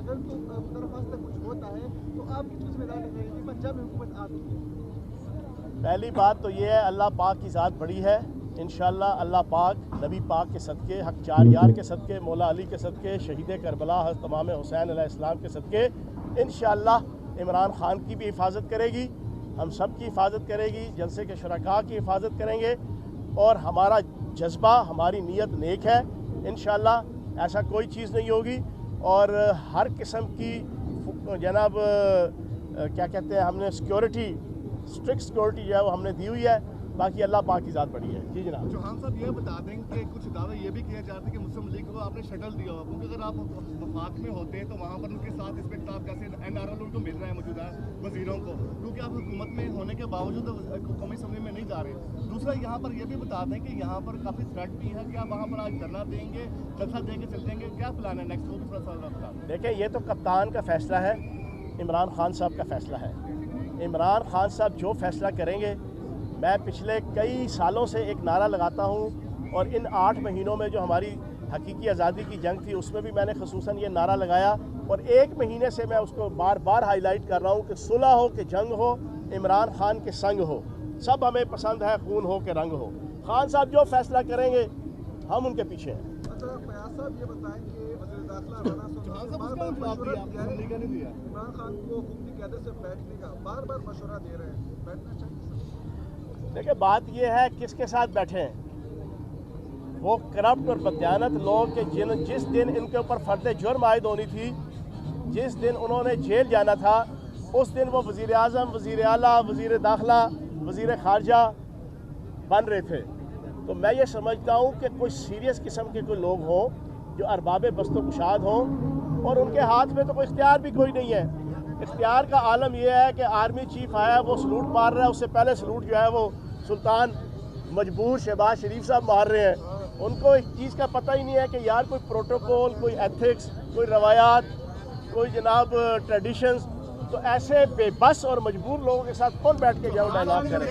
अगर तो दरख्वास्त कुछ होता है तो आप कितनी जिम्मेदारी रहेगी पंजाब में हुकूमत आपकी? पहली बात तो ये है, अल्लाह पाक की ज़ात बड़ी है। इंशाअल्लाह अल्लाह पाक नबी पाक के सदक़े, हक चार यार के सदक़े, मौला अली के सदक़े, शहीद करबला हज़रत इमाम हुसैन अलैहिस्सलाम के सदक़े इंशाअल्लाह इमरान ख़ान की भी हिफाजत करेगी, हम सब की हिफाजत करेगी, जलसे के शुरका की हिफाजत करेंगे। और हमारा जज्बा, हमारी नीयत नेक है। इंशाअल्लाह ऐसा कोई चीज़ नहीं होगी। और हर किस्म की जनाब क्या कहते हैं, हमने सिक्योरिटी, स्ट्रिक्ट सिक्योरिटी जो है वो हमने दी हुई है। बाकी अल्लाह पाक की ज़ात बड़ी है। जी जनाब। चौहान साहब ये बता दें कि कुछ दावे ये भी किए जाते हैं कि मुस्लिम लीग को आपने शटल दिया हो, क्योंकि अगर आप वफाक में होते तो वहाँ पर उनके साथ इस पर कैसे NRL उनको मिल रहा है मौजूदा वजीरों को, क्योंकि आप हुकूमत में होने के बावजूद कौमी असम्बली में नहीं जा रहे। दूसरा यहाँ पर यह भी बता दें कि यहाँ पर काफ़ी थ्रेट भी है कि आप वहाँ पर आज धरना देंगे, जलसा दे के चल देंगे, क्या प्लान है नेक्स्ट, वो भी थोड़ा सा बता दें। देखिए, ये तो कप्तान का फैसला है, इमरान खान साहब का फैसला है। इमरान खान साहब जो फैसला करेंगे, मैं पिछले कई सालों से एक नारा लगाता हूँ और इन 8 महीनों में जो हमारी हकीकी आज़ादी की जंग थी उसमें भी मैंने खसूसन ये नारा लगाया और 1 महीने से मैं उसको बार बार हाईलाइट कर रहा हूँ कि सुलह हो कि जंग हो, इमरान खान के संग हो, सब हमें पसंद है, खून हो कि रंग हो। खान साहब जो फैसला करेंगे हम उनके पीछे हैं। अच्छा फयाज साहब ये बताएं कि वज़ीर दाखिला इमरान खान को हुकूमती क़यादत से बैठने का बार बार मशवरा दे रहे हैं, बैठना चाहिए? देखिए, बात यह है किसके साथ बैठे हैं। वो करप्ट और बदयानत लोग के जिस दिन इनके ऊपर फर्द जुर्म आयद होनी थी, जिस दिन उन्होंने जेल जाना था, उस दिन वो वज़ीर आज़म, वज़ीर आला, वज़ीर दाखिला, वज़ीर ख़ारजा बन रहे थे। तो मैं ये समझता हूँ कि कोई सीरियस किस्म के कोई लोग हों जो अरबाब बस्तो कुशाद हों और उनके हाथ में तो कोई इख्तियार भी कोई नहीं है। इख्तियार का आलम यह है कि आर्मी चीफ आया, वो सलूट मार रहा है, उससे पहले सलूट जो है वो सुल्तान मजबूर शहबाज शरीफ साहब मार रहे हैं। उनको इस चीज़ का पता ही नहीं है कि यार कोई प्रोटोकॉल, कोई एथिक्स, कोई रवायात, कोई जनाब ट्रेडिशंस। तो ऐसे बेबस और मजबूर लोगों के साथ कौन बैठ के जाओ डायलॉग करें।